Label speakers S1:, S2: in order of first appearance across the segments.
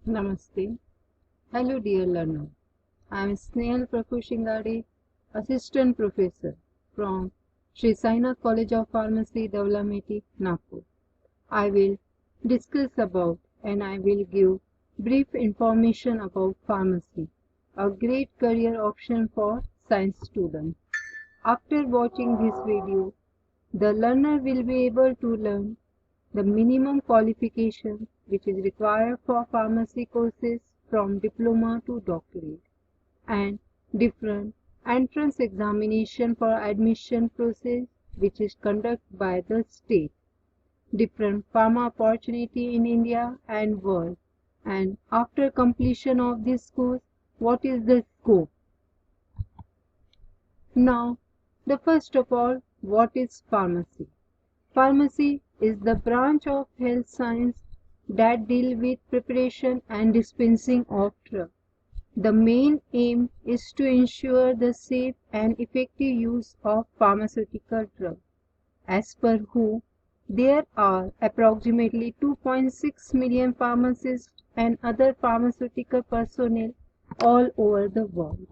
S1: Namaste. Hello, dear learner. I am Snehal Prafushingade, Assistant Professor from Sri Sainath College of Pharmacy, Davalameti, Nagpur. I will discuss about and I will give brief information about pharmacy, a great career option for science students. After watching this video, the learner will be able to learn the minimum qualification which is required for pharmacy courses from diploma to doctorate and different entrance examination for admission process which is conducted by the state, different pharma opportunity in India and world, and after completion of this course what is the scope. Now, the first of all, what is pharmacy? Pharmacy is the branch of health science that deal with preparation and dispensing of drugs. The main aim is to ensure the safe and effective use of pharmaceutical drugs. As per WHO, there are approximately 2.6 million pharmacists and other pharmaceutical personnel all over the world.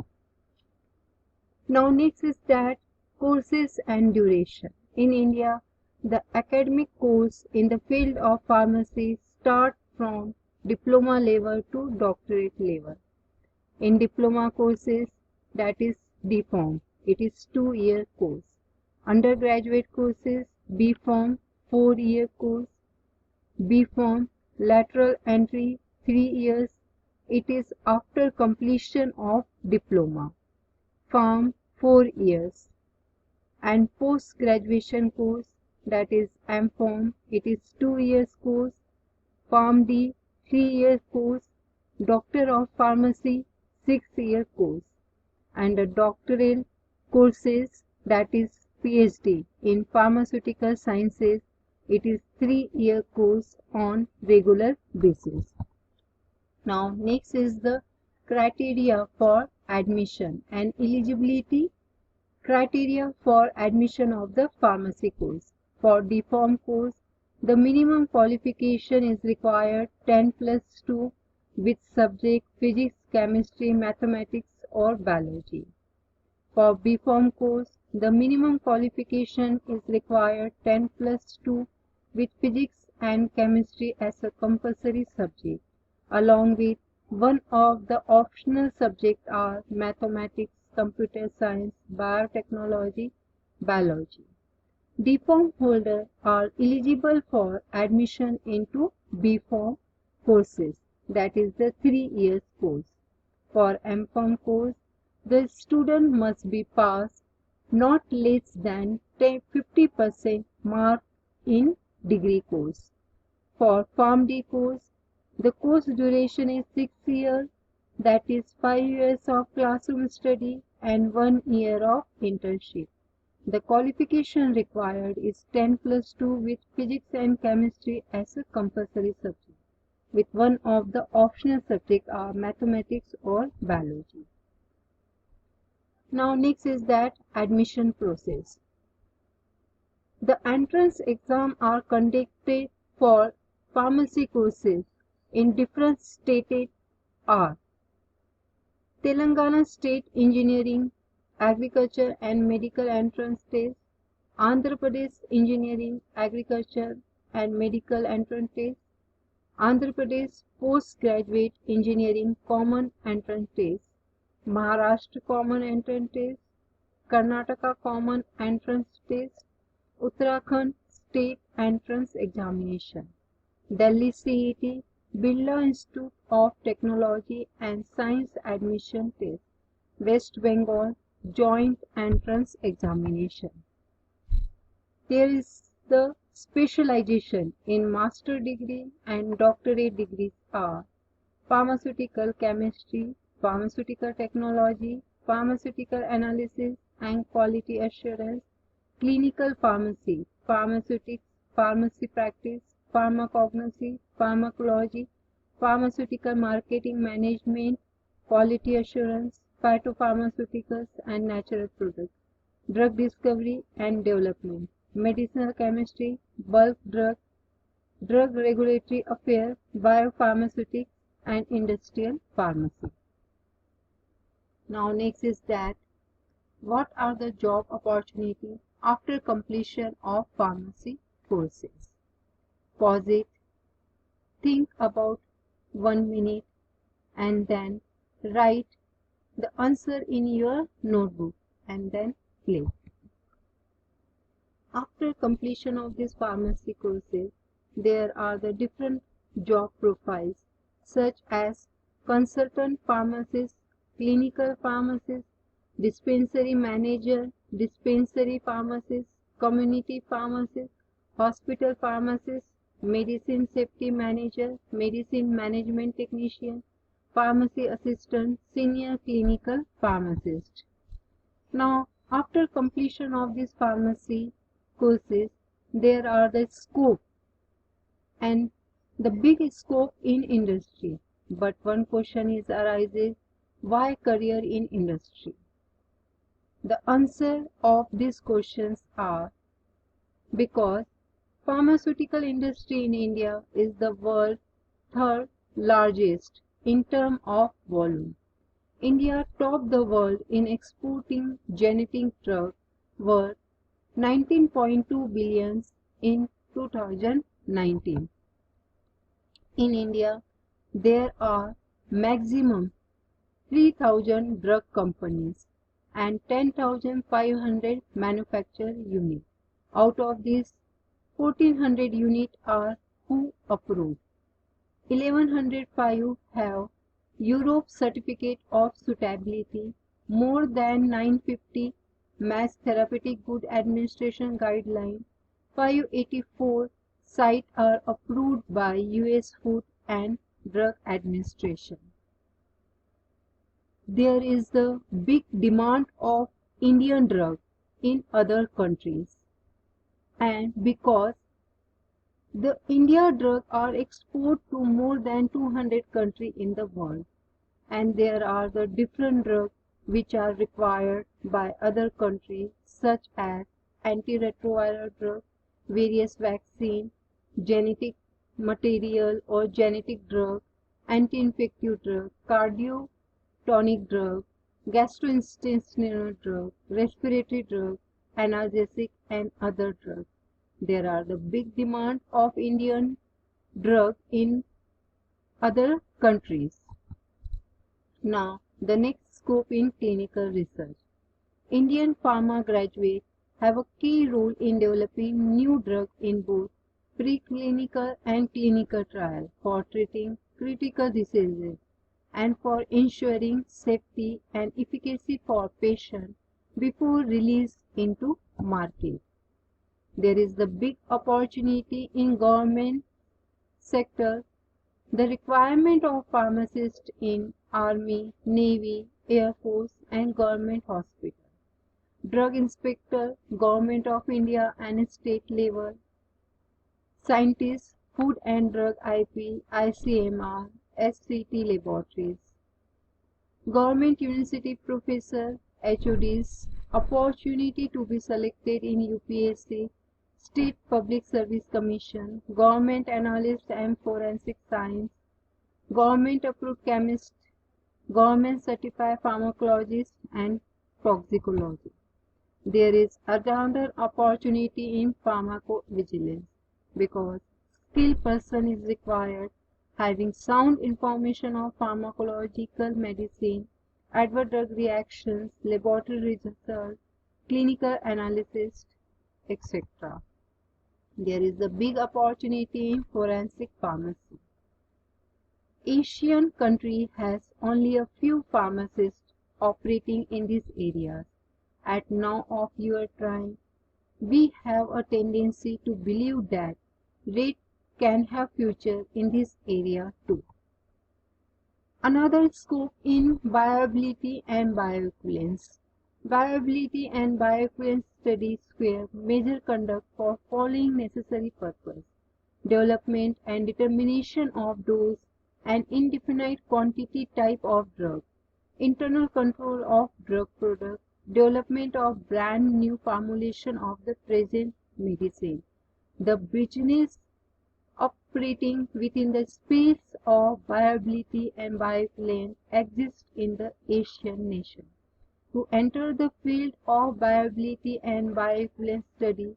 S1: Now next is that courses and duration. In India, the academic course in the field of pharmacy start from diploma level to doctorate level. In diploma courses, that is D-Pharm, it is 2-year course. Undergraduate courses, B-Pharm, 4-year course. B-Pharm, lateral entry, 3 years. It is after completion of diploma. Pharm, 4 years. And post-graduation course, that is M-Pharm, it is 2 years course. PharmD, 3 year course. Doctor of Pharmacy, 6-year course. And the doctoral courses, that is PhD in Pharmaceutical Sciences, it is 3-year course on regular basis. Now next is the criteria for admission and eligibility criteria for admission of the pharmacy course. For D-Pharm course, the minimum qualification is required 10+2 with subject physics, chemistry, mathematics or biology. For B-Pharm course, the minimum qualification is required 10+2 with physics and chemistry as a compulsory subject, along with one of the optional subjects are mathematics, computer science, biotechnology, biology. D-Pharm holders are eligible for admission into B-Pharm courses, that is the 3 years course. For M-Pharm course, the student must be passed not less than 50% mark in degree course. For PharmD course, the course duration is 6 years, that is 5 years of classroom study and 1 year of internship. The qualification required is 10+2 with physics and chemistry as a compulsory subject, with one of the optional subjects are mathematics or biology. Now next is that admission process. The entrance exam are conducted for pharmacy courses in different states are Telangana State Engineering, Agriculture and Medical Entrance Test, Andhra Pradesh Engineering, Agriculture and Medical Entrance Test, Andhra Pradesh Postgraduate Engineering Common Entrance Test, Maharashtra Common Entrance Test, Karnataka Common Entrance Test, Uttarakhand State Entrance Examination, Delhi CET, Birla Institute of Technology and Science Admission Test, West Bengal Joint Entrance Examination. There is the specialization in master degree and doctorate degrees are pharmaceutical chemistry, pharmaceutical technology, pharmaceutical analysis and quality assurance, clinical pharmacy, pharmaceutics, pharmacy practice, pharmacognosy, pharmacology, pharmaceutical marketing management, quality assurance, phytopharmaceuticals and natural products, drug discovery and development, medicinal chemistry, bulk drug, drug regulatory affairs, biopharmaceutics, and industrial pharmacy. Now next is that what are the job opportunities after completion of pharmacy courses? Pause it, think about 1 minute and then write the answer in your notebook and then play. After completion of these pharmacy courses, there are the different job profiles such as consultant pharmacist, clinical pharmacist, dispensary manager, dispensary pharmacist, community pharmacist, hospital pharmacist, medicine safety manager, medicine management technician, pharmacy assistant, senior clinical pharmacist. Now, after completion of these pharmacy courses, there are the scope and the big scope in industry. But one question is arises, why career in industry? The answer of these questions are because pharmaceutical industry in India is the world's third largest in terms of volume. India topped the world in exporting genetic drugs worth 19.2 billion in 2019. In India, there are maximum 3,000 drug companies and 10,500 manufacturing units. Out of these, 1,400 units are WHO approved. 1,105 have Europe Certificate of Suitability, more than 950 Mass Therapeutic Good Administration Guideline, 584 sites are approved by US Food and Drug Administration. There is the big demand of Indian drug in other countries, and because the India drugs are exported to more than 200 countries in the world, and there are the different drugs which are required by other countries such as antiretroviral drugs, various vaccines, genetic material or genetic drug, anti-infective drug, cardiotonic drug, gastrointestinal drug, respiratory drug, analgesic and other drugs. There are the big demand of Indian drug in other countries. Now, the next scope in clinical research. Indian pharma graduates have a key role in developing new drugs in both preclinical and clinical trials for treating critical diseases and for ensuring safety and efficacy for patients before release into market. There is the big opportunity in government sector. The requirement of pharmacists in Army, Navy, Air Force and government hospital. Drug inspector, Government of India and state level. Scientists, Food and Drug IP, ICMR, SCT laboratories. Government university professor, HODs, opportunity to be selected in UPSC, State Public Service Commission, Government Analyst and Forensic Science, Government Approved Chemist, Government Certified Pharmacologist and Toxicology. There is another opportunity in pharmacovigilance because skilled person is required having sound information of pharmacological medicine, adverse drug reactions, laboratory results, clinical analysis, etc. There is a big opportunity in forensic pharmacy. Asian country has only a few pharmacists operating in these areas. At now of your time, we have a tendency to believe that rate can have future in this area too. Another scope in bioavailability and bioequivalence. Bioavailability and bioequivalence studies where major conduct for following necessary purpose: development and determination of dose and indefinite quantity type of drug, internal control of drug product, development of brand new formulation of the present medicine, the business of operating within the space of viability and bioequivalence exists in the Asian nation. To enter the field of viability and bioequivalence study,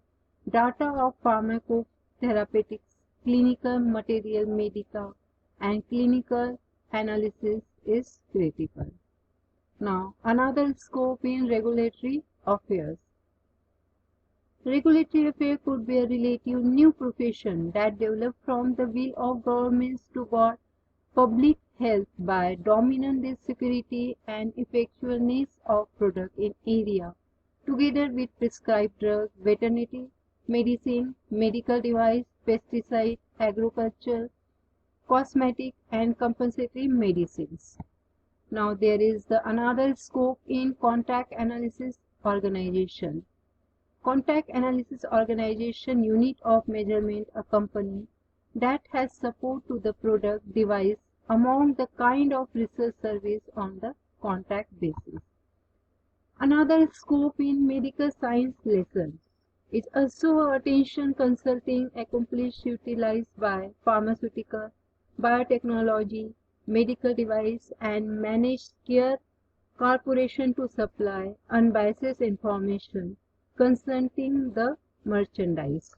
S1: data of pharmacotherapeutics, clinical material medica, and clinical analysis is critical. Now, another scope in regulatory affairs. Regulatory affairs could be a relative new profession that developed from the will of governments to guard public health by dominant the security and effectiveness of product in area, together with prescribed drug, veterinary medicine, medical device, pesticide, agriculture, cosmetic and compensatory medicines. Now there is another scope in contact analysis organization. Contact analysis organization unit of measurement a company that has support to the product device among the kind of research service on the contact basis. Another scope in medical science lessons is also attention consulting accomplished utilized by pharmaceutical, biotechnology, medical device and managed care corporation to supply unbiased information concerning the merchandise.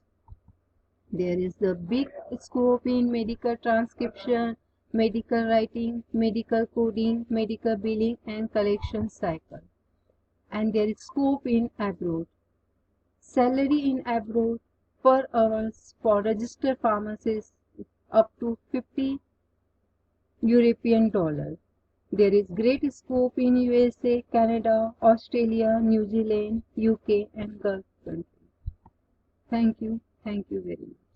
S1: There is the big scope in medical transcription, medical writing, medical coding, medical billing and collection cycle. And there is scope in abroad. Salary in abroad per hours for registered pharmacists up to 50 European dollar. There is great scope in USA, Canada, Australia, New Zealand, UK and Gulf countries. Thank you very much.